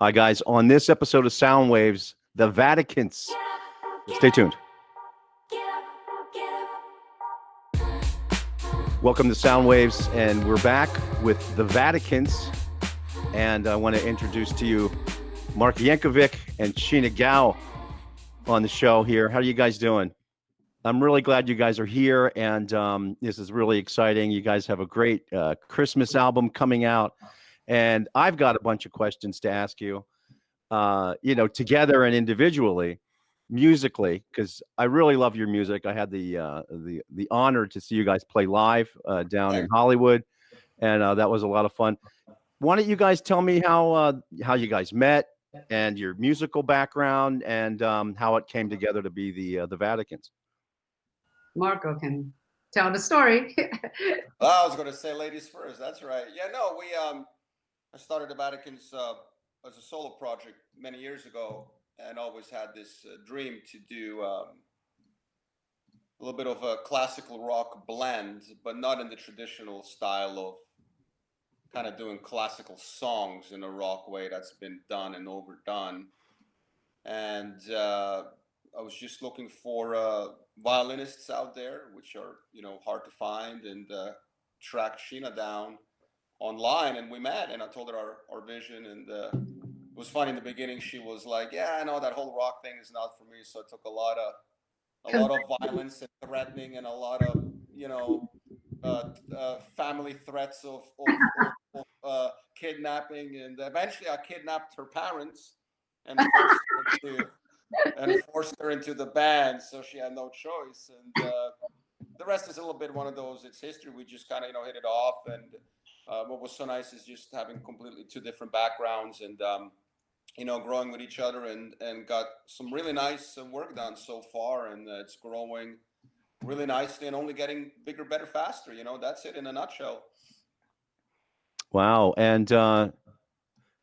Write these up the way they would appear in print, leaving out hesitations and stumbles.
Hi, guys. On this episode of Sound Waves, the Vaticants. Stay tuned. Welcome to Sound Waves, and we're back with the Vaticants. And I want to introduce to you Marko Jankovic and Sheena Gao on the show here. How are you guys doing? I'm really glad you guys are here, and this is really exciting. You guys have a great Christmas album coming out, and I've got a bunch of questions to ask you. Together and individually, musically, because I really love your music. I had the honor to see you guys play live down in Hollywood, and that was a lot of fun. Why don't you guys tell me how you guys met and your musical background and how it came together to be the Vaticans? Marko can tell the story. I was going to say ladies first. That's right. Yeah, no, I started the Vaticans as a solo project many years ago, and always had this dream to do a little bit of a classical rock blend, but not in the traditional style of kind of doing classical songs in a rock way that's been done and overdone. And I was just looking for violinists out there, which are hard to find, and tracked Sheena down online, and we met, and I told her our vision, and it was funny in the beginning. She was like, "Yeah, I know that whole rock thing is not for me." So it took a lot of violence and threatening, and a lot of family threats of kidnapping, and eventually I kidnapped her parents and forced her into the band, so she had no choice. And the rest is a little bit one of those. It's history. We just kind of hit it off, and what was so nice is just having completely two different backgrounds, and growing with each other, and got some really nice work done so far, and it's growing really nicely and only getting bigger, better, faster. That's it in a nutshell. Wow, and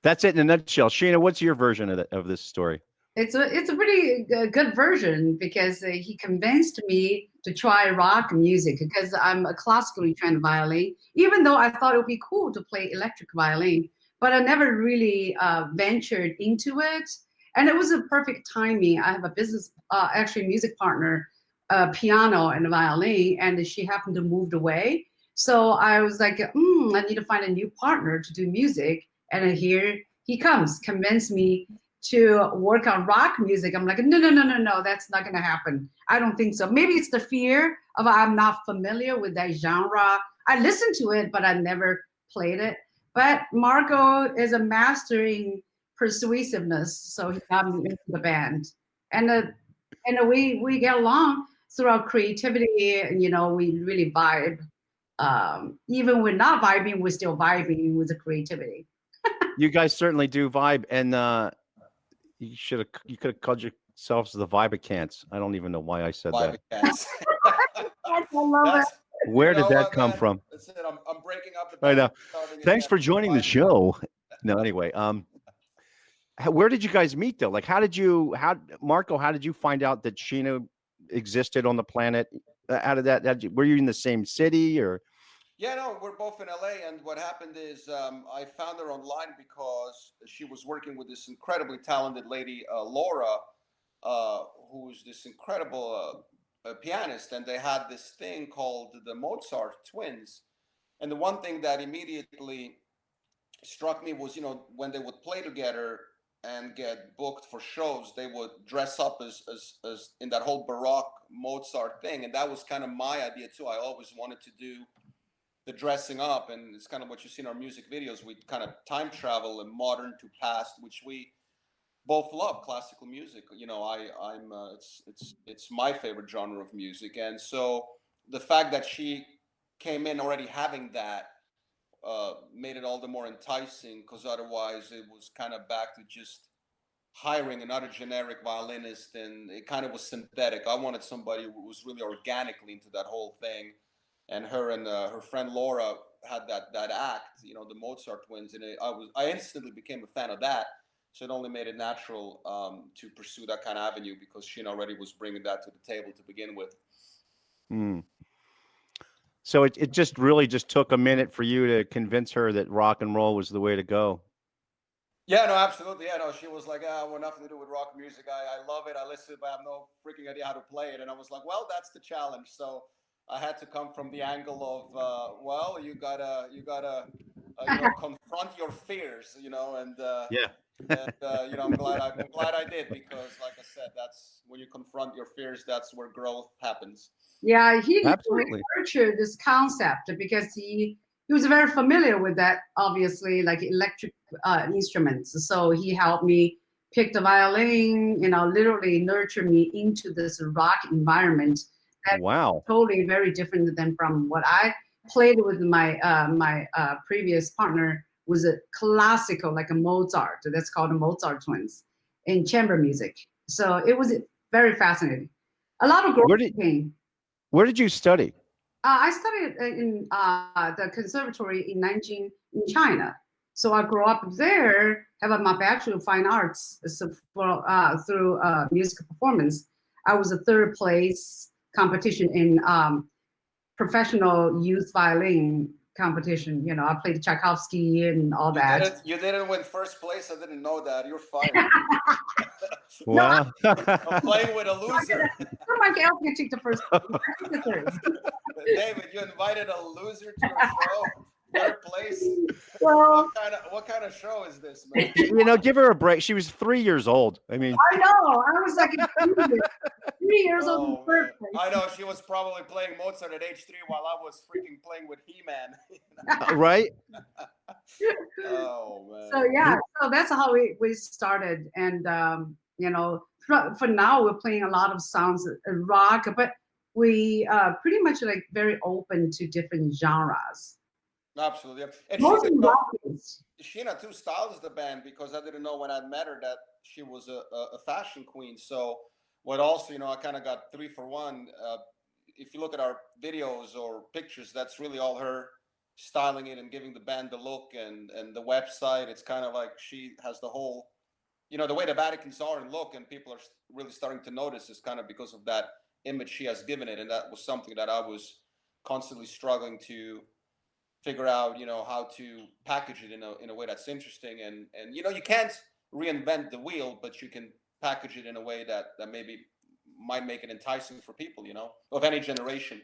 that's it in a nutshell. Sheena, what's your version of this story? It's a pretty good version because he convinced me to try rock music because I'm a classically trained violin, even though I thought it would be cool to play electric violin, but I never really ventured into it. And it was a perfect timing. I have a business, actually music partner, piano and violin, and she happened to move away. So I was like, I need to find a new partner to do music. And here he comes, convince me to work on rock music. I'm like, no, that's not going to happen. I don't think so. Maybe it's the fear of I'm not familiar with that genre. I listen to it, but I never played it. But Marko is a master in persuasiveness, so he got me into the band, and we get along through our creativity. And, we really vibe. Even we're not vibing, we're still vibing with the creativity. You guys certainly do vibe, and you could have called yourselves the Vibicants. I don't even know why I said that. I love it. Where did that come from? I'm breaking up the band. I know. Thanks for again. joining the show. No, anyway, where did you guys meet though? Like, Marko, how did you find out that Sheena existed on the planet? How did that? Were you in the same city or? Yeah, no, we're both in LA, and what happened is I found her online because she was working with this incredibly talented lady, Laura, who's this incredible pianist, and they had this thing called the Mozart twins. And the one thing that immediately struck me was, when they would play together and get booked for shows, they would dress up as in that whole Baroque Mozart thing, and that was kind of my idea too. I always wanted to do the dressing up, and it's kind of what you see in our music videos. We kind of time travel and modern to past, which we both love. Classical music, I'm it's my favorite genre of music, and so the fact that she came in already having that made it all the more enticing, because otherwise it was kind of back to just hiring another generic violinist, and it kind of was synthetic. I wanted somebody who was really organically into that whole thing, and her friend Laura had that act, the Mozart twins, and I instantly became a fan of that. So it only made it natural to pursue that kind of avenue, because Sheena already was bringing that to the table to begin with. So it just really just took a minute for you to convince her that rock and roll was the way to go. Yeah, no, absolutely. Yeah, no, she was like, I want nothing to do with rock music. I love it. I listen, but I have no freaking idea how to play it. And I was like, well, that's the challenge. So I had to come from the angle of, well, confront your fears, Yeah, I'm glad I did because, like I said, that's when you confront your fears, that's where growth happens. Yeah, he absolutely. nurtured this concept because he was very familiar with that, obviously, like electric instruments. So he helped me pick the violin, literally nurture me into this rock environment that Wow. totally very different than from what I played with my previous partner was a classical, like a Mozart. That's called the Mozart twins in chamber music. So it was very fascinating. A lot of growth Where did came. where did you study? I studied in the conservatory in Nanjing in China. So I grew up there, have my Bachelor of Fine Arts through music performance. I was a third place competition in professional youth violin competition. I played Tchaikovsky and all You that. didn't you didn't win first place. I didn't know that. You're fired. No, Wow. I'm playing with a loser. somebody else can take the first place. I took the third. David, you invited a loser to your show, third place. Well, What kind of show is this, man? Give her a break. She was 3 years old. I mean, I know. I was like 3 years old in the Oh man, first place. I know she was probably playing Mozart at age 3 while I was freaking playing with He-Man. right? Oh So man. yeah, so that's how we started, and for now we're playing a lot of songs, rock, but we pretty much like very open to different genres. Absolutely. Yeah. And Mostly rock is. Sheena too styles the band because I didn't know when I met her that she was a fashion queen. So what also, I kind of got three for one. If you look at our videos or pictures, that's really all her styling it and giving the band the look and the website. It's kind of like she has the whole, the way the Vaticans are and look, and people are really starting to notice is kind of because of that image she has given it. And that was something that I was constantly struggling to figure out how to package it in a way that's interesting and you can't reinvent the wheel, but you can package it in a way that maybe might make it enticing for people of any generation.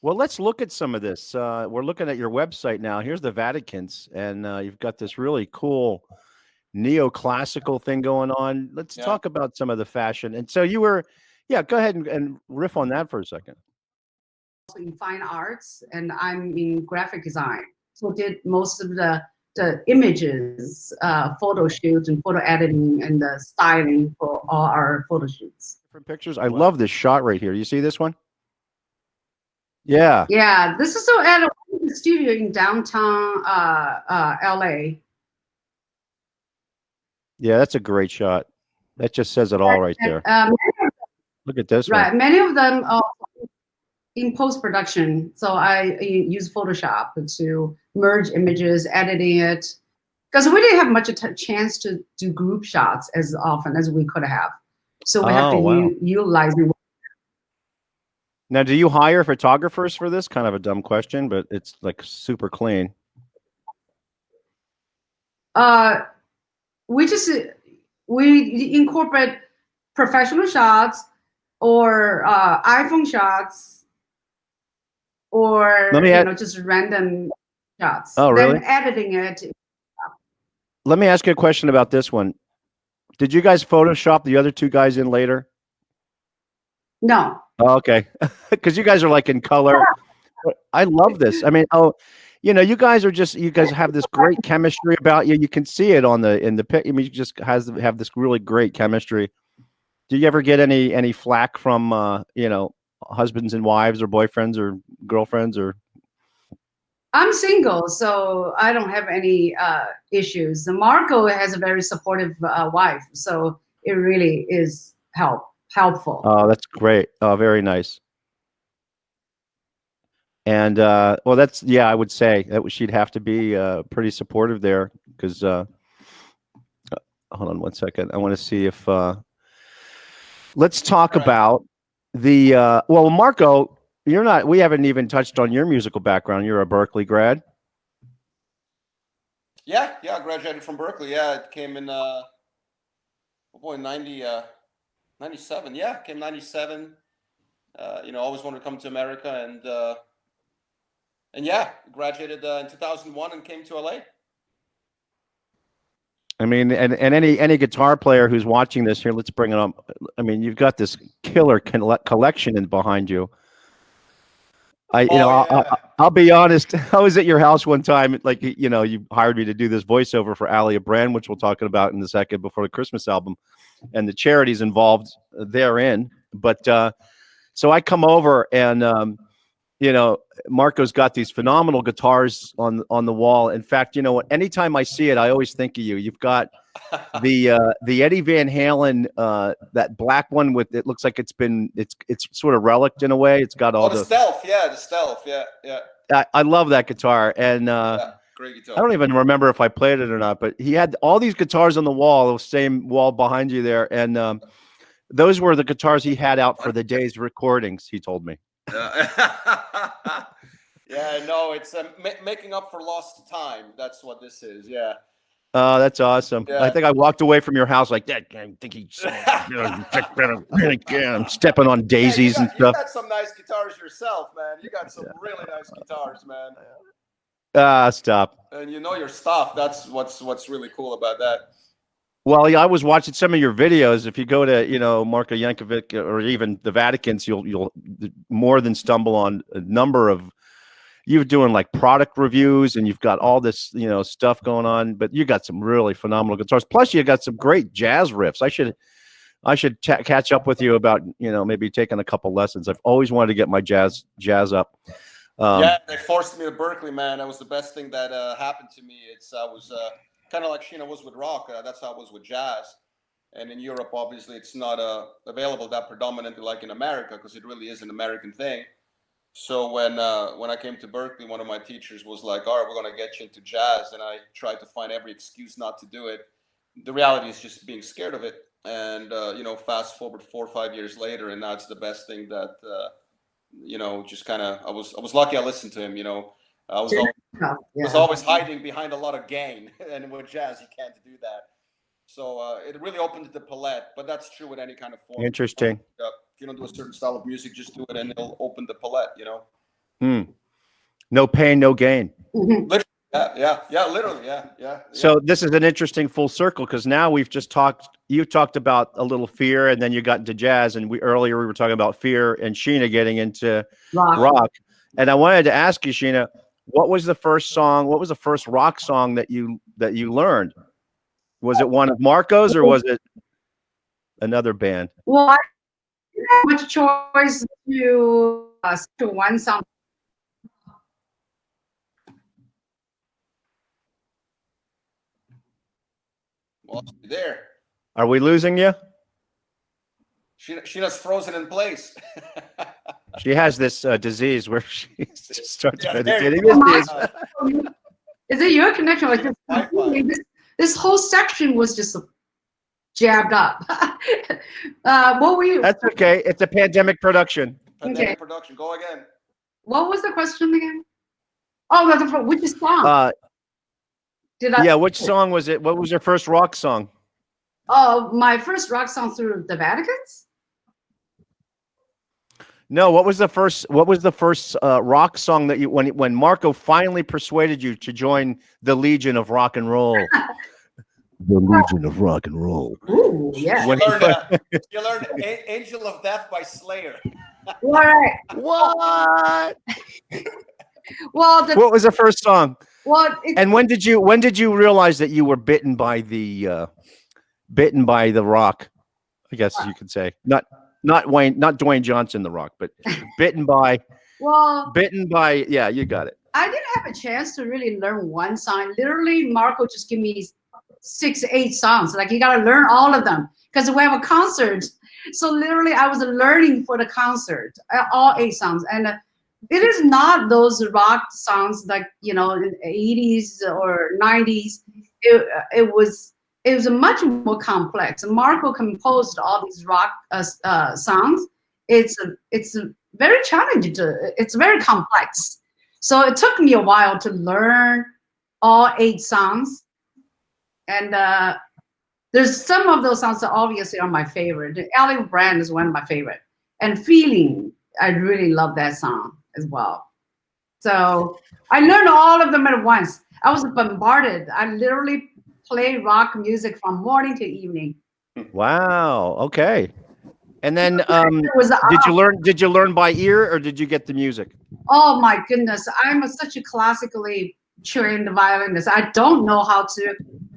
Well, let's look at some of this. We're looking at your website now. Here's the Vaticans, and you've got this really cool neoclassical thing going on. Let's Yeah. talk about some of the fashion. And so you were, yeah, go ahead and riff on that for a second. In fine arts, and I'm in graphic design. So did most of the images, photo shoots and photo editing and the styling for all our photo shoots. Different pictures. I love this shot right here. You see this one? Yeah. Yeah, this is so at a studio in downtown LA. Yeah, that's a great shot. That just says it all right there. Look at this one. Right, many of them are in post-production. So I use Photoshop to merge images, editing it, because we didn't have much chance to do group shots as often as we could have. So we have to utilize. Now, do you hire photographers for this? Kind of a dumb question, but it's like super clean. We incorporate professional shots or iPhone shots or just random shots. Oh, really? Then editing it. Let me ask you a question about this one. Did you guys Photoshop the other two guys in later? No. Oh, okay, because you guys are like in color. I love this. I mean, you guys have this great chemistry about you. You can see it in the pic. I mean, you just have this really great chemistry. Do you ever get any flack from husbands and wives or boyfriends or girlfriends or? I'm single, so I don't have any issues. Marko has a very supportive wife, so it really is helpful. Oh, that's great. Oh, very nice. And well, I would say that she'd have to be pretty supportive there because hold on one second. I want to see if let's talk about the well, Marko, we haven't even touched on your musical background. You're a Berkeley grad. Yeah, yeah, I graduated from Berkeley. Yeah, it came in, 97. Yeah, came 97. Always wanted to come to America, and yeah, graduated in 2001 and came to LA. I mean, and any guitar player who's watching this here, let's bring it up. I mean, you've got this killer collection in behind you. Oh yeah. I'll be honest. I was at your house one time, like you hired me to do this voiceover for Alia Brand, which we'll talk about in a second before the Christmas album, and the charities involved therein. But so I come over and Marko's got these phenomenal guitars on the wall. In fact, you know what? Anytime I see it, I always think of you. You've got the Eddie Van Halen, that black one with it looks like it's sort of relict in a way. It's got all the stealth, the stealth, yeah. I love that guitar, and great guitar. I don't even remember if I played it or not, but he had all these guitars on the wall, the same wall behind you there, and those were the guitars he had out for the day's recordings. He told me. Yeah, no, it's making up for lost time. That's what this is. Yeah. Oh, that's awesome. Yeah. I think I walked away from your house like that. I think I'm stepping on daisies and stuff. You got some nice guitars yourself, man. You got some really nice guitars, man. Stop. And you know your stuff. That's what's really cool about that. Well, yeah, I was watching some of your videos. If you go to, Marko Jankovic or even the Vaticants, you'll more than stumble on a number of you're doing like product reviews, and you've got all this, stuff going on. But you got some really phenomenal guitars. Plus, you got some great jazz riffs. I should catch up with you about, maybe taking a couple lessons. I've always wanted to get my jazz up. Yeah, they forced me to Berkeley, man. That was the best thing that happened to me. I was kind of like Sheena was with rock. That's how I was with jazz. And in Europe, obviously, it's not available that predominantly like in America, because it really is an American thing. So when I came to Berkeley, one of my teachers was like, all right, we're going to get you into jazz. And I tried to find every excuse not to do it. The reality is just being scared of it. And, fast forward 4 or 5 years later, and now it's the best thing that, just kind of, I was lucky I listened to him, I was always hiding behind a lot of gain. And with jazz, you can't do that. So it really opened the palette, but that's true with any kind of form. Interesting. If you don't do a certain style of music, just do it and it'll open the palette, No pain, no gain. Literally, yeah, literally, yeah. So this is an interesting full circle, because now you talked about a little fear, and then you got into jazz, and earlier we were talking about fear and Sheena getting into rock. And I wanted to ask you, Sheena, what was the first rock song that you learned? Was it one of Marko's, or was it another band? Well, I didn't have much choice to one song. Well, there. Are we losing you? Sheena's frozen in place. She has this disease where she starts meditating. Is it your connection? Like this whole section was just jabbed up. What were you? That's okay. It's a pandemic production. Pandemic production. Go again. What was the question again? Oh, which song? Which song was it? What was your first rock song? Oh, my first rock song through the Vaticans? No, what was the first rock song that you when Marko finally persuaded you to join the Legion of Rock and Roll? The Legion of Rock and Roll. Ooh, yeah. You learned Angel of Death by Slayer. All right. What? Well, what was the first song? Well, and when did you realize that you were bitten by the rock? I guess you could say not Dwayne Johnson, the Rock, but bitten by. Yeah, you got it. I didn't have a chance to really learn one song. Literally, Marko just gave me 6, 8 songs. Like, you got to learn all of them because we have a concert. So literally, I was learning for the concert, all 8 songs, and it is not those rock songs like in the 80s or 90s. It was much more complex. Marko composed all these rock songs. It's very challenging. It's very complex. So it took me a while to learn all 8 songs. And there's some of those songs that obviously are my favorite. The Olive Brand is one of my favorite. And Feeling, I really love that song as well. So I learned all of them at once. I was bombarded. I literally play rock music from morning to evening. Wow. Okay. And then It was did you learn by ear or did you get the music? oh my goodness, I'm such a classically trained violinist. I don't know how to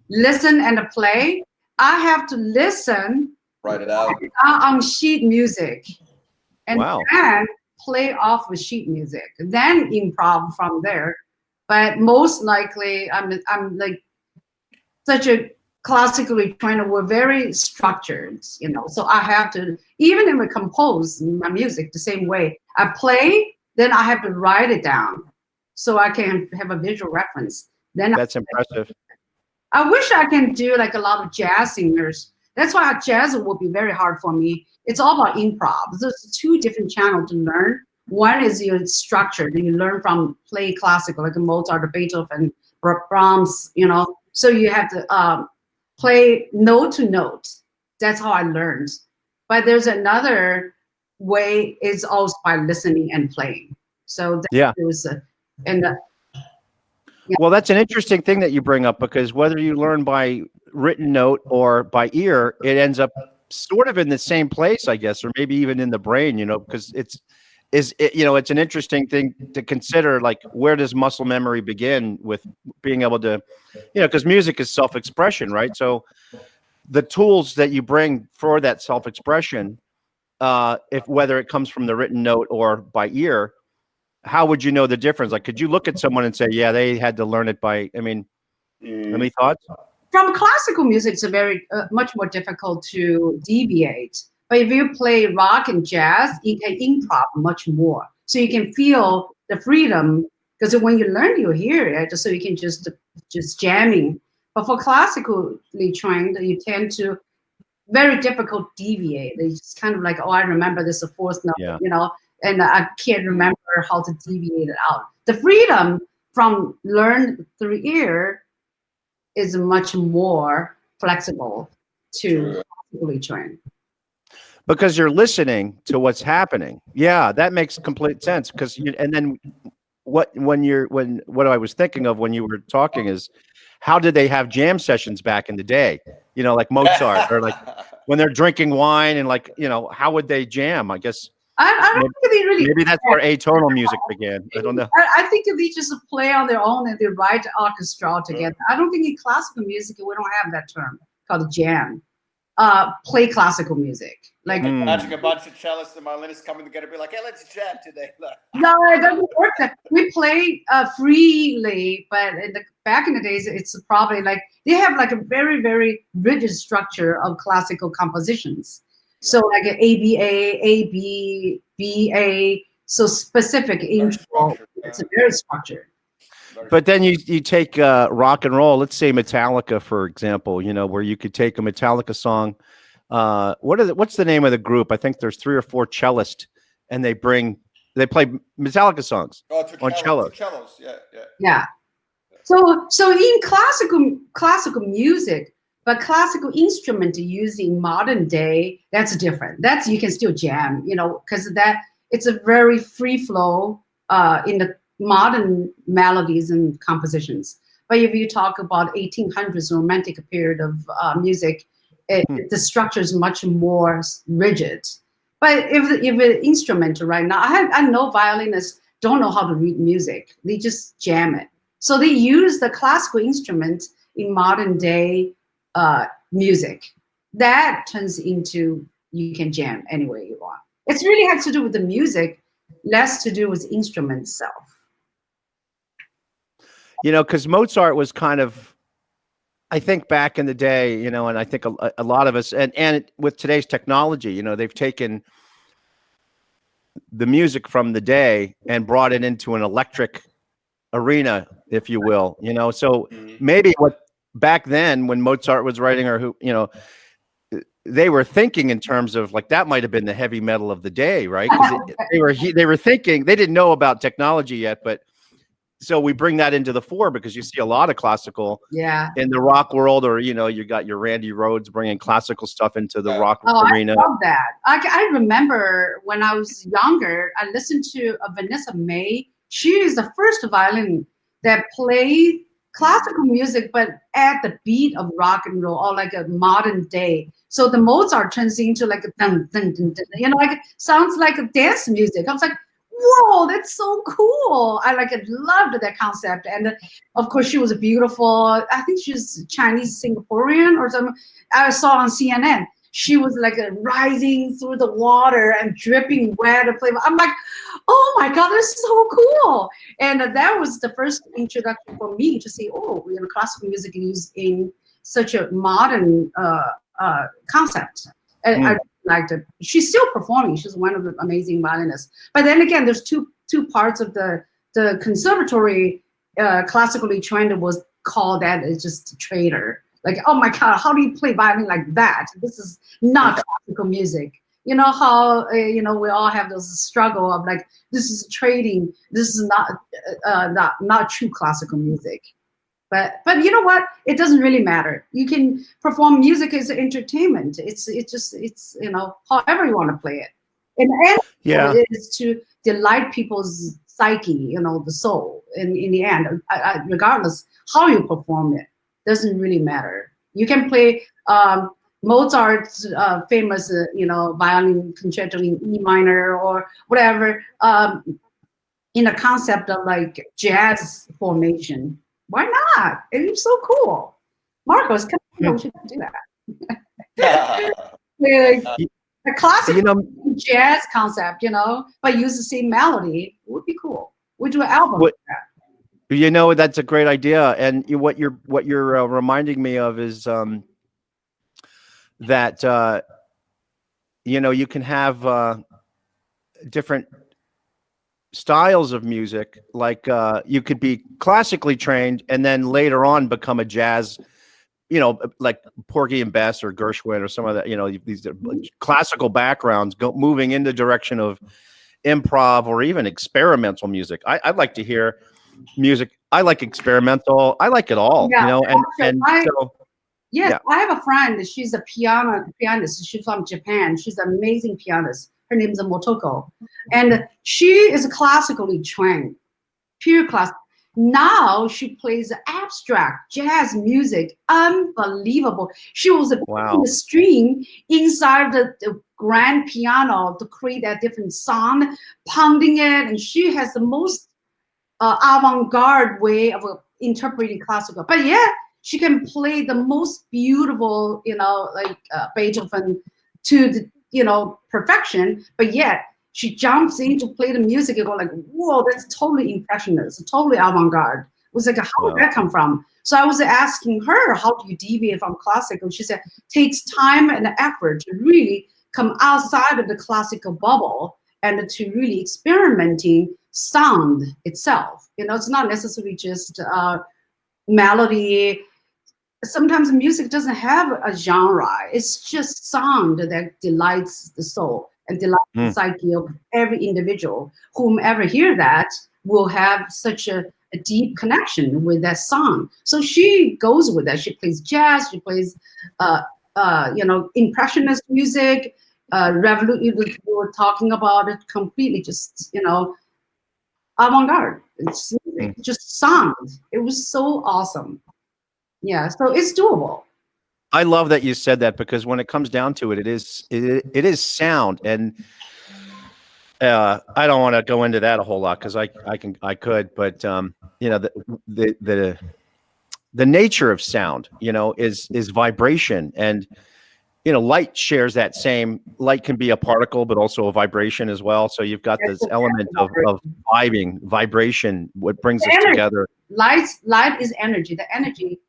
listen and play. I have to listen, Write it out on sheet music, and Wow. then play off with sheet music, then improv from there. But most likely, I'm like such a classically trained. We're very structured, So I have to, even if I compose my music the same way, I play, then I have to write it down so I can have a visual reference. Then That's impressive. I wish I can do like a lot of jazz singers. That's why jazz will be very hard for me. It's all about improv. There's 2 different channels to learn. One is your structure, and you learn from play classical, like Mozart or Beethoven or Brahms, So you have to play note to note. That's how I learned. But there's another way, is also by listening and playing. So that was, Well, that's an interesting thing that you bring up, because whether you learn by written note or by ear, it ends up sort of in the same place, I guess, or maybe even in the brain, because it's an interesting thing to consider, like, where does muscle memory begin with being able to, because music is self-expression, right? So the tools that you bring for that self-expression, if whether it comes from the written note or by ear, how would you know the difference? Like, could you look at someone and say, yeah, they had to learn it by, any thoughts? From classical music, it's very much more difficult to deviate. But if you play rock and jazz, you can improv much more. So you can feel the freedom, because when you learn, you hear it, so you can just jamming. But for classically trained, you tend to very difficult deviate. It's kind of like, oh, I remember this is the 4th note, and I can't remember how to deviate it out. The freedom from learn through ear is much more flexible to classically trained. Because you're listening to what's happening. Yeah, that makes complete sense. Because and then what I was thinking of when you were talking is, how did they have jam sessions back in the day? Like Mozart, or like when they're drinking wine, and like, how would they jam? I guess I don't think they really. Maybe that's where atonal music began. I don't know. I think they just play on their own and they write orchestra together. I don't think in classical music we don't have that term called jam. Play classical music. Like imagine a bunch of cellists and violinists coming together, be like, "Hey, let's jam today." No, it doesn't work. We play freely, but back in the days, it's probably like they have like a very, very rigid structure of classical compositions. So like an ABA, AB, BA, so specific intro. It's very structured. But then you take rock and roll. Let's say Metallica, for example. Where you could take a Metallica song. What's the name of the group? I think there's 3 or 4 cellists, and they play Metallica songs on cellos. Yeah. So in classical music, but classical instrument using modern day, that's different. That's, you can still jam, because it's a very free flow in the modern melodies and compositions. But if you talk about 1800s romantic period of music, the structure is much more rigid. But if an instrument right now, I know violinists don't know how to read music. They just jam it. So they use the classical instrument in modern day music. That turns into, you can jam any way you want. It's really has to do with the music, less to do with the instrument itself. Because Mozart was kind of, I think back in the day, and I think a lot of us, and with today's technology, they've taken the music from the day and brought it into an electric arena, if you will, so maybe what back then when Mozart was writing, or they were thinking in terms of like, that might've been the heavy metal of the day, right? Because they were thinking, they didn't know about technology yet, but so we bring that into the fore because you see a lot of classical Yeah. in the rock world, or you got your Randy Rhoads bringing classical stuff into the rock arena. I love that. I remember when I was younger, I listened to Vanessa May. She is the first violin that played classical music, but at the beat of rock and roll, or like a modern day. So the Mozart turns into like a dun, dun, dun, dun, like sounds like a dance music. I was like, whoa, that's so cool. I loved that concept. And of course, she was beautiful. I think she's Chinese Singaporean or something. I saw on CNN. She was like rising through the water and dripping wet. I'm like, oh my God, that's so cool. And that was the first introduction for me to see, classical music used in such a modern concept. And I liked it. She's still performing. She's one of the amazing violinists. But then again, there's two parts of the conservatory classically trained was called that as just a traitor. Like, oh my God, how do you play violin like that? This is not classical music. You know how we all have this struggle of like, this is trading. This is not true classical music. But you know what? It doesn't really matter. You can perform music as entertainment. It's however you want to play it. And the end is to delight people's psyche, the soul. And in the end, regardless how you perform it, doesn't really matter. You can play Mozart's famous, violin concerto in E minor or whatever, in a concept of like jazz formation. Why not? It's so cool. Marcos, we should do that. A classic jazz concept, but use the same melody would be cool. We do an album like that. That's a great idea. And what you're reminding me of is that you can have different styles of music. Like you could be classically trained and then later on become a jazz, like Porgy and Bess or Gershwin or some of that. These classical backgrounds moving in the direction of improv or even experimental music. I'd like to hear music. I like experimental. I like it all, I have a friend. She's a pianist. She's from Japan. She's an amazing pianist. Her name is Motoko, and she is classically trained, pure class. Now she plays abstract jazz music, unbelievable. She was putting the string inside the grand piano to create that different sound, pounding it, and she has the most avant-garde way of interpreting classical, but she can play the most beautiful, like Beethoven to the, perfection, but yet she jumps in to play the music and go like, whoa, that's totally impressionist, totally avant-garde. It was like, how did that come from? So I was asking her, how do you deviate from classical? She said, takes time and effort to really come outside of the classical bubble and to really experimenting sound itself. It's not necessarily just melody. Sometimes music doesn't have a genre. It's just sound that delights the soul and delights the psyche of every individual. Whomever hear that will have such a deep connection with that song. So she goes with that. She plays jazz. She plays, impressionist music. We were talking about it completely, just avant-garde. It's just sound. It was so awesome. Yeah, so it's doable. I love that you said that, because when it comes down to it, it is sound, and I don't want to go into that a whole lot because I could, but the nature of sound, is vibration, and light shares that same. Light can be a particle, but also a vibration as well. So you've got this element of vibration, what brings us together. Light is energy. The energy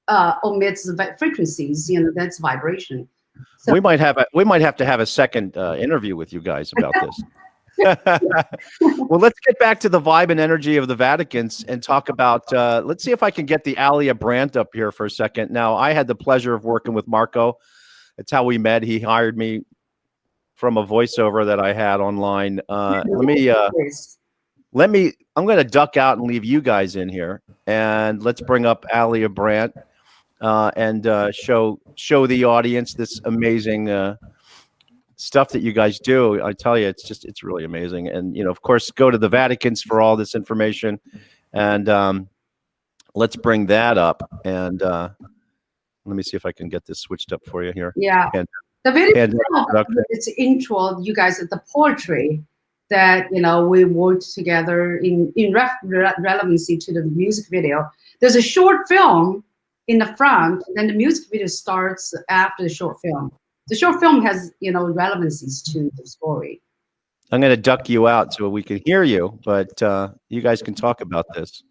omits the frequencies. That's vibration. So we might have to have a second interview with you guys about this. Well, let's get back to the vibe and energy of the Vaticans and talk about. Let's see if I can get the Alia Brandt up here for a second. Now, I had the pleasure of working with Marko. That's how we met. He hired me from a voiceover that I had online. Let I'm going to duck out and leave you guys in here, and let's bring up Alia Brandt and show the audience this amazing stuff that you guys do. I tell you, it's really amazing. And of course, go to the Vaticans for all this information, and let's bring that up. And let me see if I can get this switched up for you here. Yeah. The video, it's intro, you guys, the poetry that, we worked together in relevancy to the music video. There's a short film in the front, and then the music video starts after the short film. The short film has, relevancies to the story. I'm going to duck you out so we can hear you, but you guys can talk about this.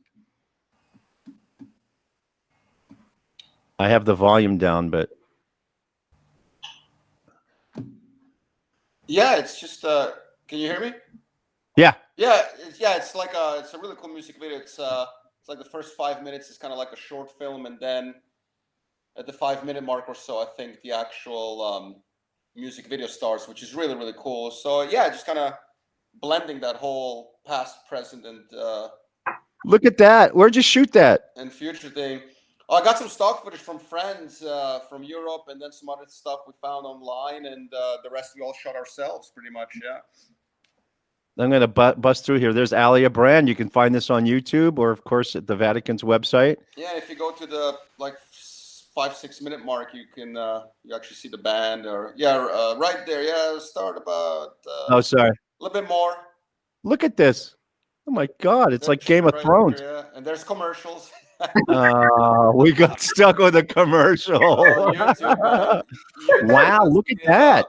I have the volume down, but yeah, it's just. Can you hear me? Yeah. Yeah, it's like it's a really cool music video. It's like the first 5 minutes is kind of like a short film, and then at the 5-minute mark or so, I think the actual music video starts, which is really, really cool. So yeah, just kind of blending that whole past, present, and look at that. Where'd you shoot that? And future thing. I got some stock footage from friends from Europe, and then some other stuff we found online, and the rest we all shot ourselves, pretty much. Yeah. I'm going to bust through here. There's Alia Brandt. You can find this on YouTube or, of course, at the Vatican's website. Yeah, if you go to the 5-6 minute mark, you can you actually see the band, or right there. Yeah, start about. Oh, sorry. A little bit more. Look at this. Oh my God! It's like Game of Thrones. There, yeah. And there's commercials. We got stuck with a commercial. YouTube, wow! Look at that.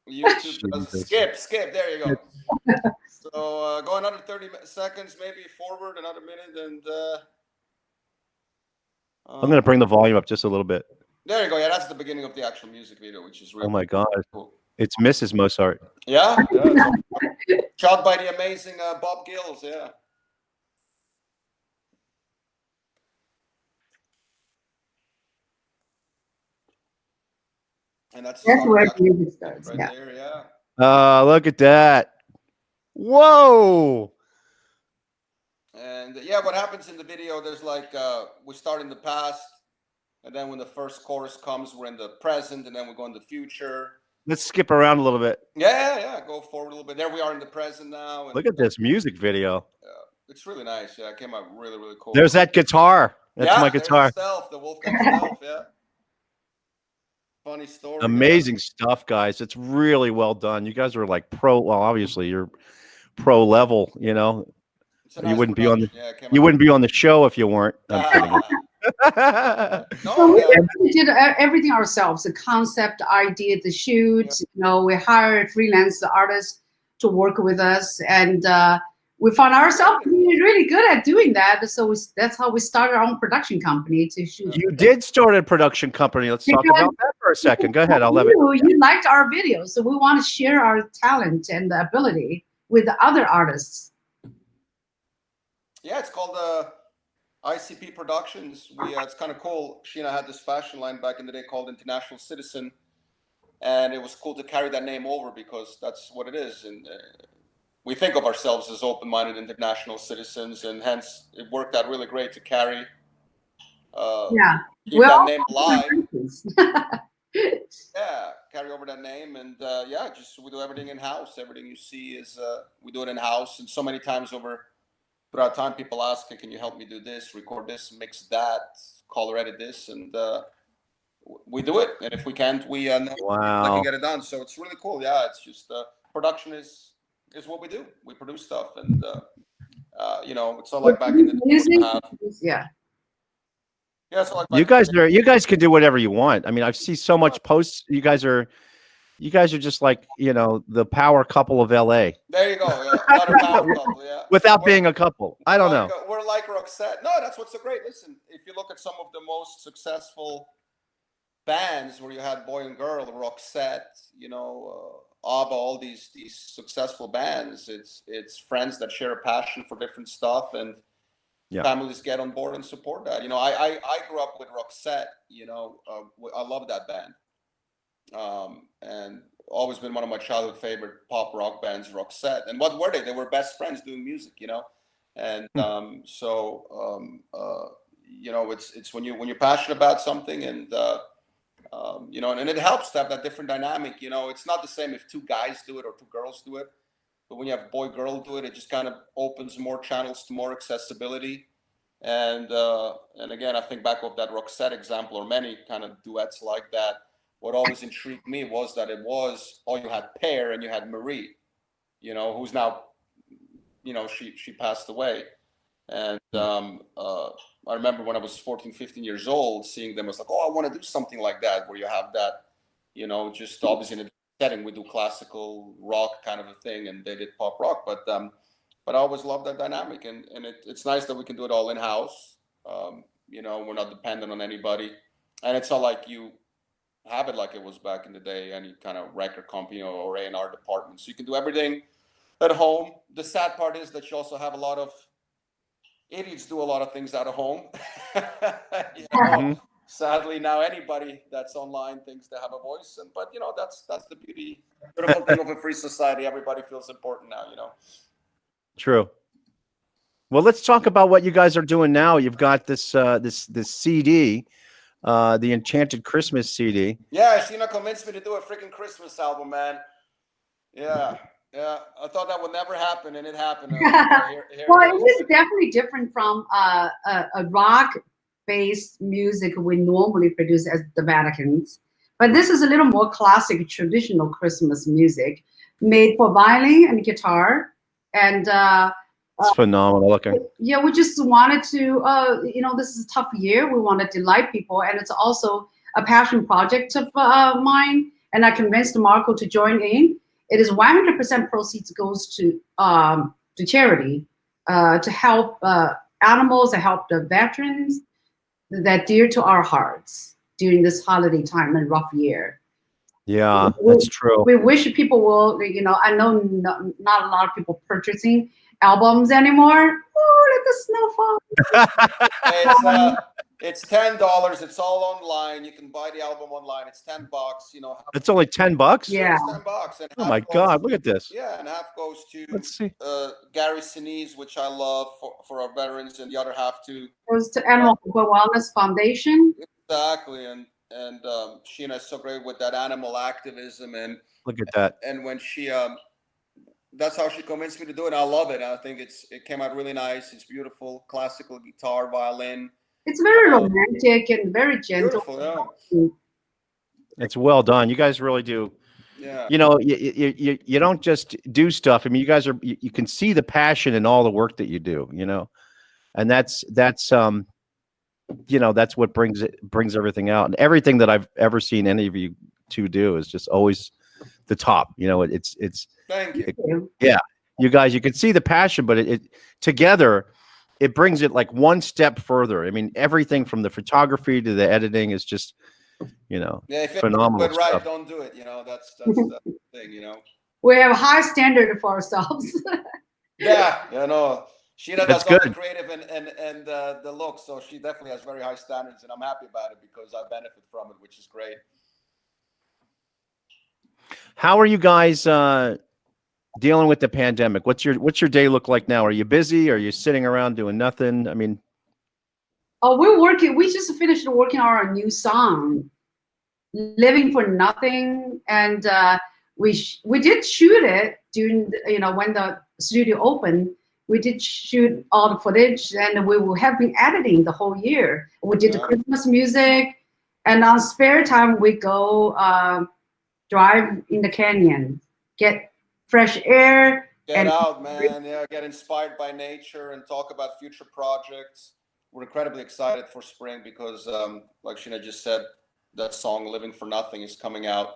YouTube skip. There you go. So go another 30 seconds, maybe forward another minute, and I'm gonna bring the volume up just a little bit. There you go. Yeah, that's the beginning of the actual music video, which is really oh my God, cool. It's Mrs. Mozart. Yeah. Shot by the amazing Bob Gills. Yeah. And that's where the music starts. Right there, yeah. Look at that. Whoa. And yeah, what happens in the video, there's we start in the past, and then when the first chorus comes, we're in the present, and then we go in the future. Let's skip around a little bit. Yeah. Go forward a little bit. There we are in the present now. And, look at this music video. Yeah, it's really nice. Yeah, it came out really, really cool. There's that guitar. That's my guitar. The Wolfgang Stealth, yeah. Funny story. Amazing stuff, guys. It's really well done. You guys are like pro. Well, obviously you're pro level. Nice you wouldn't be on the wouldn't be on the show if you weren't. I'm kidding. We did everything ourselves. The concept, idea, the shoot. We hired freelance artists to work with us, and we found ourselves really good at doing that. So that's how we started our own production company to shoot. You did start a production company. Let's talk about that for a second. Go ahead. I'll let it. You liked our videos, so we want to share our talent and the ability with the other artists. Yeah, it's called ICP Productions. It's kind of cool. Sheena had this fashion line back in the day called International Citizen, and it was cool to carry that name over because that's what it is. And we think of ourselves as open-minded international citizens, and hence it worked out really great to carry keep that name alive. Yeah, carry over that name, and just we do everything in house. Everything you see is we do it in house, and so many times throughout time, people ask, "Can you help me do this, record this, mix that, color edit this?" And we do it. And if we can't, we can get it done. So it's really cool. Yeah, it's just production is what we do. We produce stuff, and it's all like back in the day. Yeah, so like you guys can do whatever you want. I mean, I've seen so much posts. You guys are just like the power couple of LA. There you go. Yeah. Not a power couple, yeah. Without being a couple. I don't know. We're like Roxette. No, that's what's so great. Listen, if you look at some of the most successful bands where you had boy and girl, Roxette, ABBA, all these successful bands, it's friends that share a passion for different stuff, and families get on board and support that. I grew up with Roxette. I love that band. And always been one of my childhood favorite pop rock bands, Roxette. And what were they? They were best friends doing music, you know. And you know, it's when you're passionate about something, and you know, and it helps to have that different dynamic. You know, it's not the same if two guys do it or two girls do it, but when you have boy girl do it, it just kind of opens more channels to more accessibility. And again, I think back of that Roxette example, or many kind of duets like that. What always intrigued me was that you had Pear and you had Marie, you know, who's now, you know, she passed away. And I remember when I was 14, 15 years old, seeing them, I was like, oh, I want to do something like that, where you have that, you know, just obviously in a setting, we do classical rock kind of a thing, and they did pop rock. But I always loved that dynamic, and it's nice that we can do it all in house. You know, we're not dependent on anybody, and it's not like you have it like it was back in the day, any kind of record company or A&R department. So you can do everything at home. The sad part is that you also have a lot of idiots do a lot of things out of home. You know, sadly, now anybody that's online thinks they have a voice, but you know, that's the beautiful thing of a free society. Everybody feels important now, you know. True. Well, let's talk about what you guys are doing now. You've got this this CD, the Enchanted Christmas CD. Yeah, Sheena convinced me to do a freaking Christmas album, man. Yeah. Yeah, I thought that would never happen, and it happened. Well, it is definitely different from a rock-based music we normally produce as the Vaticans. But this is a little more classic, traditional Christmas music made for violin and guitar. And it's phenomenal looking. Yeah, we just wanted to, you know, this is a tough year. We want to delight people, and it's also a passion project of mine. And I convinced Marko to join in. It is 100% proceeds goes to charity, to help animals, to help the veterans that dear to our hearts during this holiday time and rough year. Yeah, that's true. We wish people will, you know, I know not a lot of people purchasing albums anymore. Oh, let the snow fall. It's $10. It's all online. You can buy the album online. It's $10. You know, it's only $10. Yeah, it's $10. And oh my God, look at this. Yeah, and half goes to let's see, Gary Sinise, which I love for our veterans, and the other half goes to Animal Wellness Foundation. Exactly, and Sheena is so great with that animal activism, and look at that. And when she that's how she convinced me to do it. I love it. I think it came out really nice. It's beautiful, classical guitar, violin. It's very romantic and very gentle. Beautiful, yeah. It's well done. You guys really do. Yeah. You know, you don't just do stuff. I mean, you guys are, you can see the passion in all the work that you do, you know, and that's you know, that's what brings everything out. And everything that I've ever seen any of you two do is just always the top. You know, it's Thank you. Yeah, you guys, you can see the passion, but it together, it brings it like one step further. I mean, everything from the photography to the editing is just, you know, phenomenal. But right, don't do it. You know, that's the thing. You know, we have a high standard for ourselves. Yeah, you know, Sheena does all the creative and the look, so she definitely has very high standards, and I'm happy about it because I benefit from it, which is great. How are you guys dealing with the pandemic? What's your day look like now? Are you busy? Are you sitting around doing nothing? I mean, oh, we're working. We just finished working on our new song, "Living for Nothing," and we did shoot it during you know, when the studio opened. We did shoot all the footage, and we will have been editing the whole year. We did the Christmas music, and on spare time we go drive in the canyon, get fresh air. Get out, man. Yeah, get inspired by nature and talk about future projects. We're incredibly excited for spring because, like Sheena just said, that song "Living for Nothing" is coming out,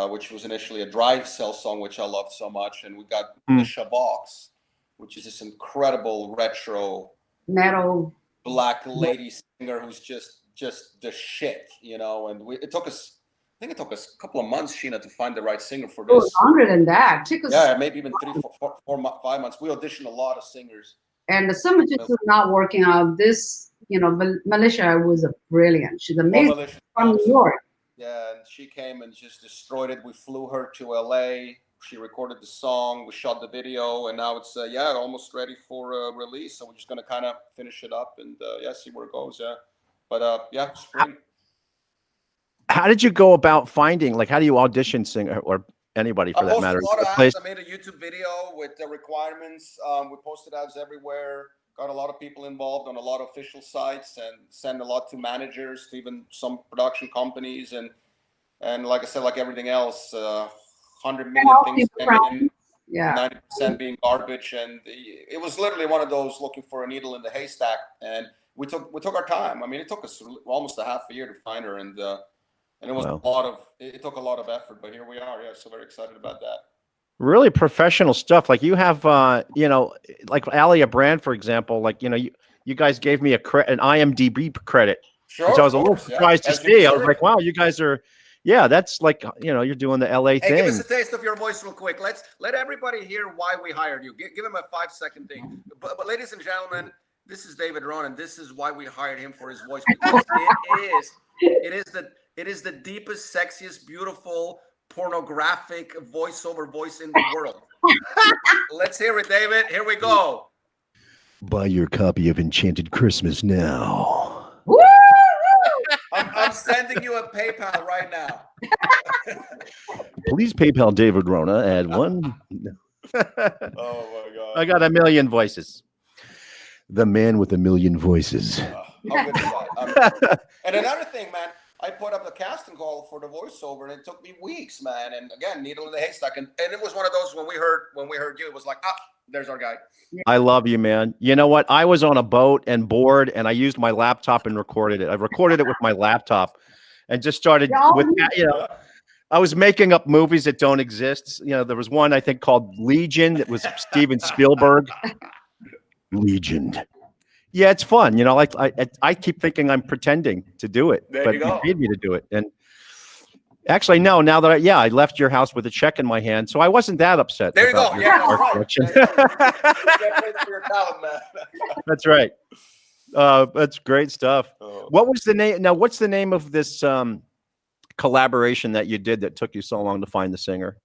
which was initially a dry cell song, which I loved so much. And we got Alicia Vox, which is this incredible retro metal black lady singer who's just the shit, you know. And it took us, I think it took us a couple of months, Sheena, to find the right singer for this. Oh, longer than that. It took us, yeah, maybe even 5 months. We auditioned a lot of singers. And some of just not working out. This, you know, Militia was brilliant. She's amazing from New York. Yeah, and she came and just destroyed it. We flew her to LA. She recorded the song. We shot the video, and now it's almost ready for release. So we're just gonna kind of finish it up and see where it goes. Yeah, but spring. How did you go about finding? Like, how do you audition singer or anybody for I that posted matter? a lot of Place? ads. I made a YouTube video with the requirements. We posted ads everywhere. Got a lot of people involved on a lot of official sites, and sent a lot to managers, to even some production companies, and like I said, like everything else, 100 million things came in, Yeah. 90% being garbage, and it was literally one of those looking for a needle in the haystack. And we took our time. I mean, it took us almost a half a year to find her, and it was it took a lot of effort, but here we are. Yeah, so very excited about that. Really professional stuff. Like you have, like Alia Brand, for example. Like you guys gave me an IMDb credit, Sure, which I was a little surprised to see. I was like, wow, you guys are. Yeah, that's like you're doing the LA thing. Hey, give us a taste of your voice real quick. Let everybody hear why we hired you. Give them a 5-second thing. But ladies and gentlemen, this is David Ronan. This is why we hired him, for his voice, because it is the deepest, sexiest, beautiful, pornographic voiceover voice in the world. Let's hear it, David. Here we go. Buy your copy of Enchanted Christmas now. Woo! I'm sending you a PayPal right now. Please PayPal David Rona. Add one. Oh my God! I got a million voices. The man with a million voices. How good is that? And another thing, man, I put up a casting call for the voiceover, and it took me weeks, man. And again, needle in the haystack. And it was one of those when we heard you, it was like, there's our guy. I love you, man. You know what? I was on a boat and bored, and I used my laptop and recorded it. I recorded it with my laptop, and just started with I was making up movies that don't exist. There was one I think called Legion. It was Steven Spielberg. Legion. Yeah, it's fun. I keep thinking I'm pretending to do it, but you paid me to do it. And actually, no. Now that I left your house with a check in my hand, so I wasn't that upset. There you go. Yeah, that's right. That's great stuff. What was the name? Now, what's the name of this collaboration that you did that took you so long to find the singer?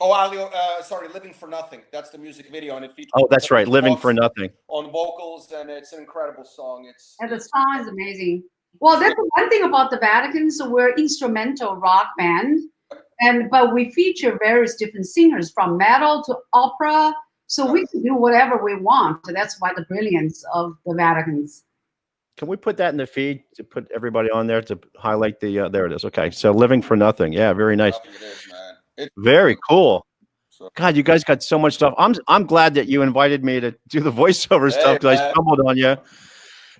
Oh, Alio, sorry, Living for Nothing. That's the music video, and it features. Oh, that's right, Living for Nothing. On vocals, and it's an incredible song. And the song is amazing. Well, that's the one thing about the Vaticans. So we're instrumental rock band, but we feature various different singers from metal to opera. So we can do whatever we want. So that's why the brilliance of the Vaticans. Can we put that in the feed to put everybody on there to highlight the? There it is. Okay, so Living for Nothing. Yeah, very nice. It is, man. Very cool. God, you guys got so much stuff. I'm glad that you invited me to do the voiceover stuff because I stumbled on you.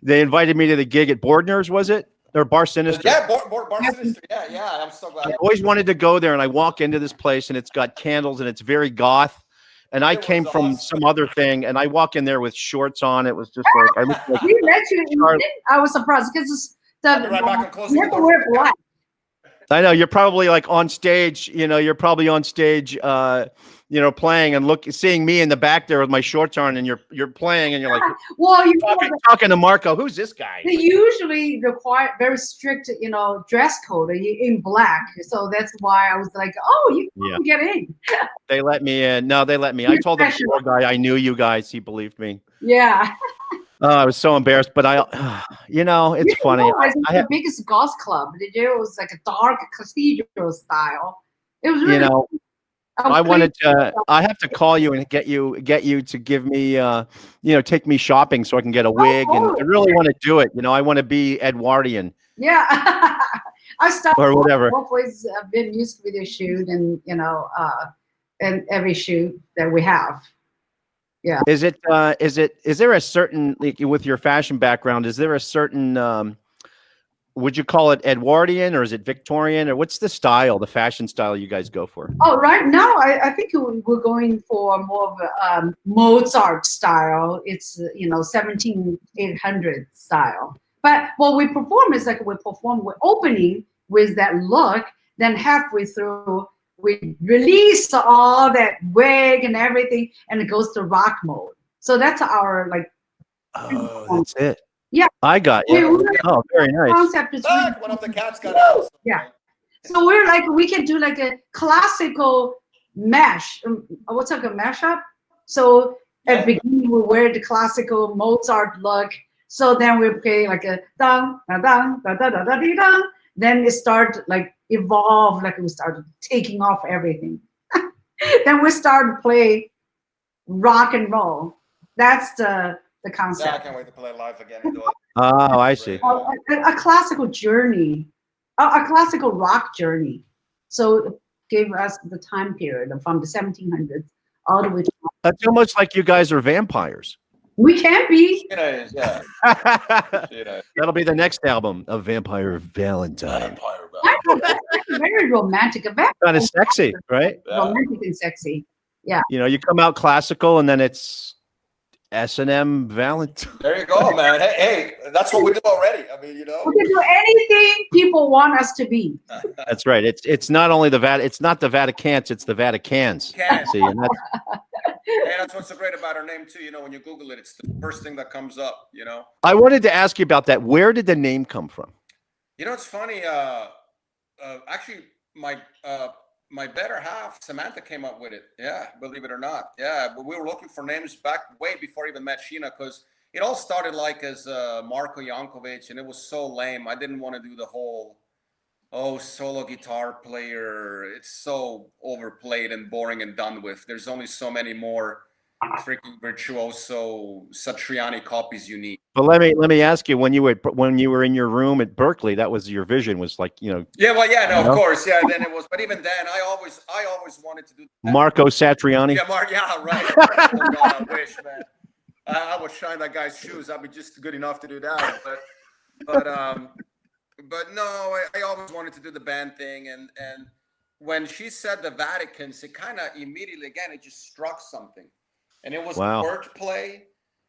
They invited me to the gig at Bordner's, was it? Or Bar Sinister? Yeah, Bar Sinister. Yeah. I'm so glad. I always wanted to go there, and I walk into this place, and it's got candles, and it's very goth. And I came from some other thing, and I walk in there with shorts on. It was just like we met you. I was surprised because never wear black. I know you're probably like on stage, you're probably on stage, playing and seeing me in the back there with my shorts on, and you're playing, and you're like, well, you're talking to Marko. Who's this guy? They usually require very strict, dress code in black. So that's why I was like, you can get in. They let me in. No, they let me. I told the poor guy I knew you guys. He believed me. Yeah. I was so embarrassed, but it's funny. I had the biggest goth club. It was like a dark cathedral style. It was really I have to call you and get you to give me, take me shopping so I can get a wig. And I really want to do it. I want to be Edwardian. Yeah. I started or whatever. Always been music video shoot and, and every shoot that we have. Yeah. Is there a certain, with your fashion background, is there a certain, would you call it Edwardian or is it Victorian, or what's the fashion style you guys go for? Oh, right now, I think we're going for more of a Mozart style. It's, 1700 style. But what we perform is we're opening with that look, then halfway through, we release all that wig and everything, and it goes to rock mode. So that's our Oh, that's it. Yeah. I got you. Oh, very nice. Concept is really One of the cats got out. So, yeah. So we're like, we can do like a classical mash. What's like a mashup? So at the beginning we wear the classical Mozart look. So then we play like a dun da dun da da da da dee dun. Then it start like evolve, like we started taking off everything. Then we start to play rock and roll. That's the concept. Yeah, I can't wait to play live again. Oh, I see. A classical journey, a classical rock journey. So it gave us the time period from the 1700s all the way to. That's almost like you guys are vampires. We can be. Sheena is, yeah. That'll be the next album, A Vampire Valentine. That's very romantic. Kind of sexy, right? Romantic and sexy. Yeah. You know, you come out classical and then it's S&M Valentine. There you go, man. Hey, that's what we do already. I mean, you know, we can do anything people want us to be. That's right. It's not only it's not the Vaticans, it's the Vaticans. See, and that's what's so great about our name too. You know, when you Google it, it's the first thing that comes up. You know. I wanted to ask you about that. Where did the name come from? You know, it's funny. Actually, my better half, Samantha, came up with it. Yeah, believe it or not. Yeah, but we were looking for names back way before I even met Sheena, because it all started like as Marko Jankovic, and it was so lame. I didn't want to do the whole, solo guitar player. It's so overplayed and boring and done with. There's only so many more freaking virtuoso Satriani copies you need. But let me ask you, when you were in your room at Berkeley, that was your vision, was like, you know. Yeah, well, yeah, no, of course, yeah. Then it was, but even then, I always wanted to do that. Marco Satriani. Yeah, yeah, right. Oh God, I wish, man. I would shine that guy's shoes. I'd be just good enough to do that. But no, I always wanted to do the band thing, and when she said the Vaticans, it kind of immediately, again, it just struck something. And it was wordplay,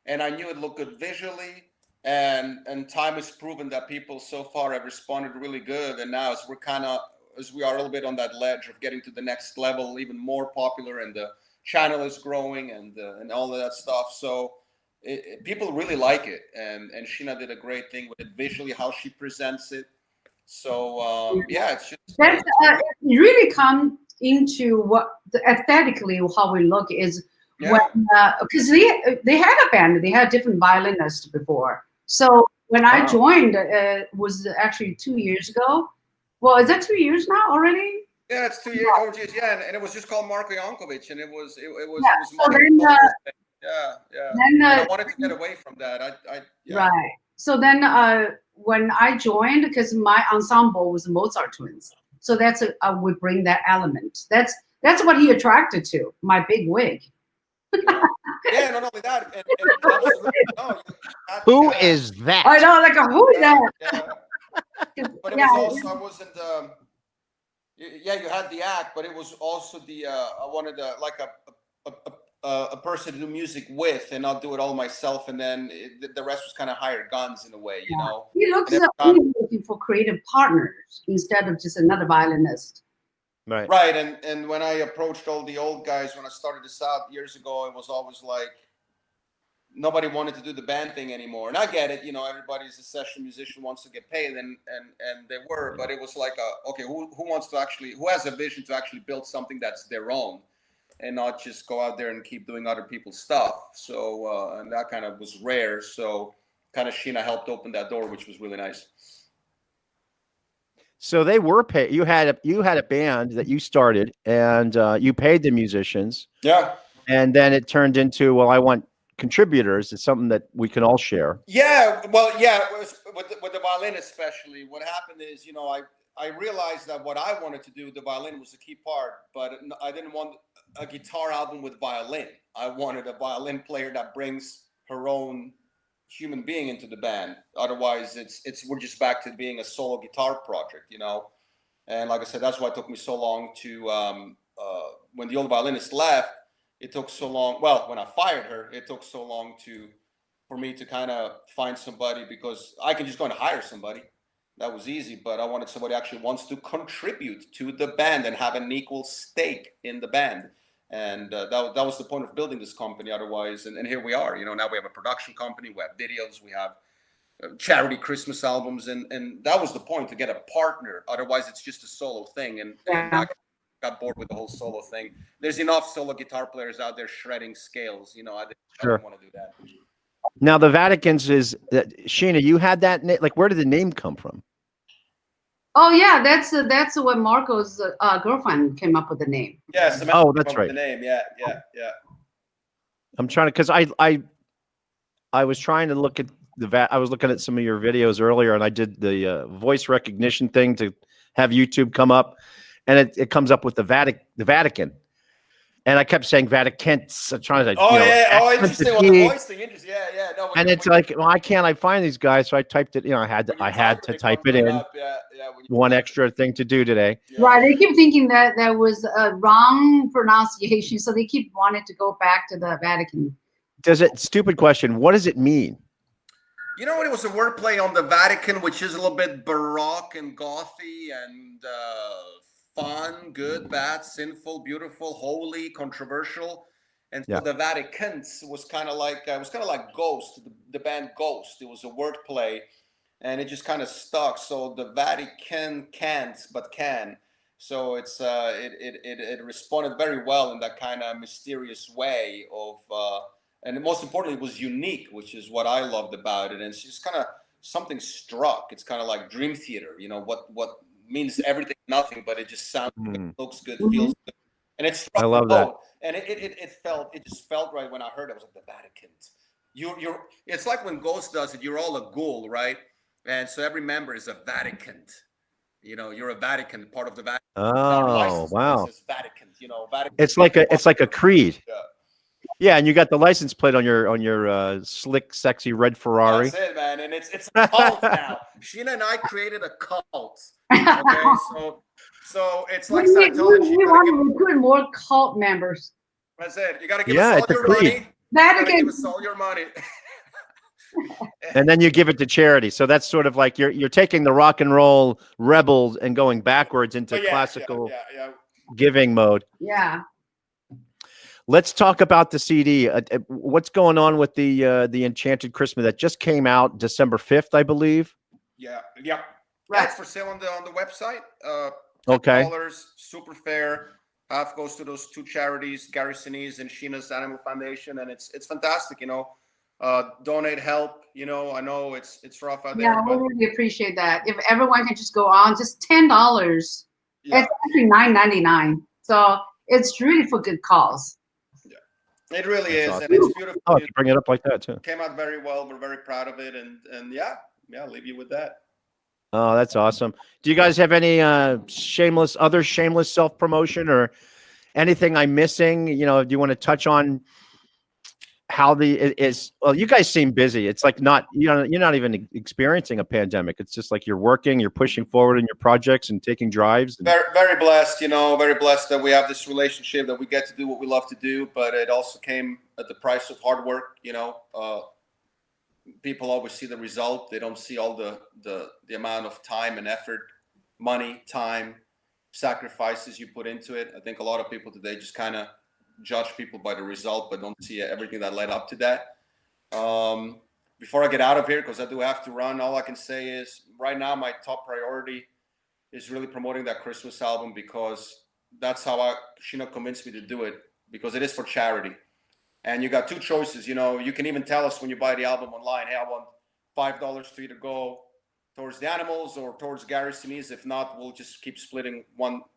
and I knew it looked good visually, and time has proven that people so far have responded really good. And now as we are a little bit on that ledge of getting to the next level, even more popular, and the channel is growing, and all of that stuff. So people really like it, and Sheena did a great thing with it visually, how she presents it. So yeah, it's just it really comes into what aesthetically how we look is. Yeah. Because they had a band, they had different violinists before. So when I joined, it was actually 2 years ago. Well, is that 2 years now already? Yeah, it's 2 years. Oh, geez, yeah, and it was just called Marko Jankovic, and it was So then, yeah. Then, I wanted to get away from that. Right. So then, when I joined, because my ensemble was Mozart twins, so that's we bring that element. That's what he attracted to, my big wig. Yeah, not only that. Who is that? I know, like who is that? Yeah. But it was also, I wasn't. Yeah, you had the act, but it was also I wanted like a person to do music with, and not do it all myself, and then the rest was kind of hired guns in a way, you know. He looks looking for creative partners instead of just another violinist. Right, and when I approached all the old guys when I started this out years ago, it was always like nobody wanted to do the band thing anymore. And I get it, you know, everybody's a session musician, wants to get paid, and they were, but it was like okay, who has a vision to actually build something that's their own, and not just go out there and keep doing other people's stuff. So and that kind of was rare. So kind of Sheena helped open that door, which was really nice. So they were paid. You had a band that you started, and you paid the musicians. Yeah. And then it turned into, well, I want contributors. It's something that we can all share. Yeah. Well, yeah. With the violin especially, what happened is, you know, I realized that what I wanted to do with the violin was the key part, but I didn't want a guitar album with violin. I wanted a violin player that brings her own human being into the band. Otherwise we're just back to being a solo guitar project, you know. And like I said, that's why it took me so long to when the old violinist left, it took so long. Well, when I fired her, it took so long for me to kind of find somebody, because I can just go and hire somebody. That was easy, but I wanted somebody who actually wants to contribute to the band and have an equal stake in the band. And that was the point of building this company. Otherwise, and here we are. You know, now we have a production company, we have videos, we have charity Christmas albums, and that was the point, to get a partner. Otherwise, it's just a solo thing, and I got bored with the whole solo thing. There's enough solo guitar players out there shredding scales. You know, I didn't want to do that. Now the Vaticans is Sheena. You had that like, where did the name come from? Oh yeah, that's what Marco's girlfriend came up with the name. Yeah, oh, that's right. The name, yeah. I'm trying to, because I was trying to look at I was looking at some of your videos earlier, and I did the voice recognition thing to have YouTube come up, and it comes up with the Vatican, and I kept saying Vaticans. I'm trying to, interesting. Well, the voice thing, interesting. Yeah. No, and it's like, why can't I find these guys? So I typed it. You know, I had to type it in. One extra thing to do today. Yeah. Right. They keep thinking that there was a wrong pronunciation, so they keep wanting to go back to the Vatican. Stupid question. What does it mean? You know what? It was a wordplay on the Vatican, which is a little bit baroque and gothy and fun, good, bad, sinful, beautiful, holy, controversial. And so the Vaticans was kind of like Ghost, the band Ghost. It was a wordplay, and it just kind of stuck. So the Vatican can't, but can. So it's it responded very well in that kind of mysterious way of. And most importantly, it was unique, which is what I loved about it. And it's just kind of something struck. It's kind of like Dream Theater, you know, what means everything, nothing, but it just sounds good, looks good, feels good. And it struck. I love that. And it just felt right when I heard it. I was like, the Vatican. It's like when Ghost does it, you're all a ghoul, right? And so every member is a Vatican. You know, you're a Vatican, part of the Vatican. Oh, wow. Vatican, you know, Vatican. It's like a creed. Yeah. Yeah, and you got the license plate on your slick, sexy red Ferrari. That's it, man, and it's a cult now. Sheena and I created a cult. Okay, so it's like we want to recruit more cult members. That's it. You got to give us all your money. Vatican. Give us all your money. And then you give it to charity. So that's sort of like you're taking the rock and roll rebels and going backwards into classical giving mode. Yeah. Let's talk about the CD. What's going on with the Enchanted Christmas that just came out December 5th, I believe? Yeah. Right. It's for sale on the website. Okay. $10, super fair. Half goes to those two charities, Gary Sinise and Sheena's Animal Foundation, and it's fantastic. You know, donate, help. You know, I know it's rough out there. Yeah, we really appreciate that. If everyone can just go on, just $10. It's actually $9.99. So it's really for good cause. It really is, awesome. And it's beautiful. Oh, you bring it up like that too. Came out very well. We're very proud of it, and I'll leave you with that. Oh, that's awesome. Do you guys have any shameless self-promotion or anything I'm missing? You know, do you want to touch on how well, you guys seem busy. It's like you're not even experiencing a pandemic. It's just like you're working, you're pushing forward in your projects and taking drives. Very, very blessed, you know, very blessed that we have this relationship, that we get to do what we love to do, but it also came at the price of hard work. You know, people always see the result. They don't see all the amount of time and effort, money, time, sacrifices you put into it. I think a lot of people today just kind of judge people by the result, but don't see everything that led up to that. Before I get out of here, because I do have to run, all I can say is right now my top priority is really promoting that Christmas album, because that's how Sheena convinced me to do it, because it is for charity. And you got two choices. You know, you can even tell us when you buy the album online, hey, I want $5 for you to go towards the animals or towards Gary Sinise. If not, we'll just keep splitting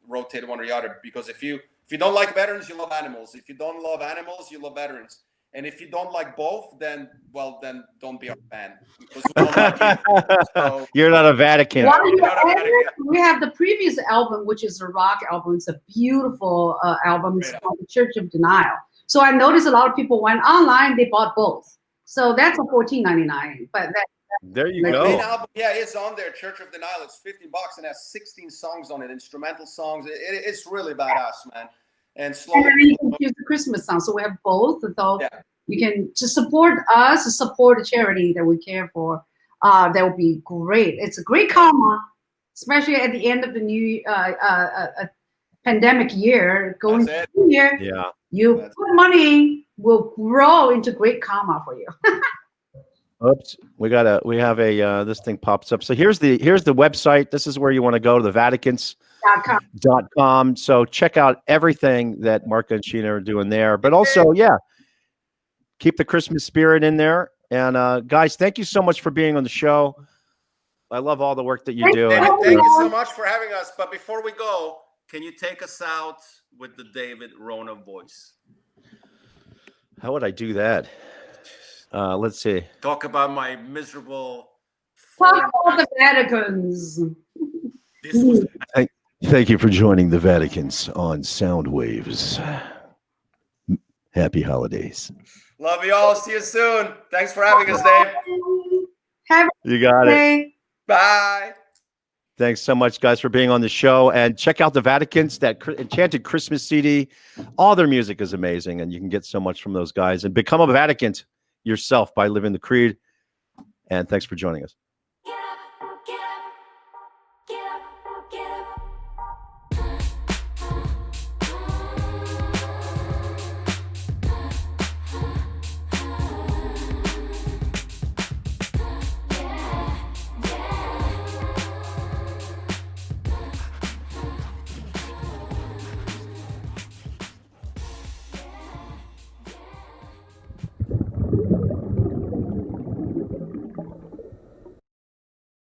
rotate one or the other. Because if you don't like veterans, you love animals. If you don't love animals, you love veterans. And if you don't like both, then don't be our fan. Because we don't like you. So, you're not a Vatican. We have the previous album, which is a rock album. It's a beautiful album. It's called The Church of Denial. So I noticed a lot of people went online, they bought both. So that's a $14.99. But there you go. The main album, it's on there. Church of Denial. It's $15 and has 16 songs on it, instrumental songs. It's really badass, man. And slowly, you can choose the Christmas song. So we have both. So you can just support us, support a charity that we care for. That would be great. It's a great karma, especially at the end of the new pandemic year. Going to the new year, you put money will grow into great karma for you. Oops, we have a this thing pops up. So here's the website. This is where you want to go, to the Vaticants.com. So check out everything that Marko and Sheena are doing there. But also, yeah, keep the Christmas spirit in there. And guys, thank you so much for being on the show. I love all the work that you do. David, thank you so much for having us. But before we go, can you take us out with the David Rona voice? How would I do that? Let's see. Talk about my miserable. Talk about the Vaticans. Thank you for joining the Vaticans on Sound Waves. Happy holidays. Love you all. See you soon. Thanks for having us, Dave. You got it. Bye. Thanks so much, guys, for being on the show. And check out the Vaticans, that Enchanted Christmas CD. All their music is amazing, and you can get so much from those guys. And become a Vaticant yourself by living the creed. And thanks for joining us.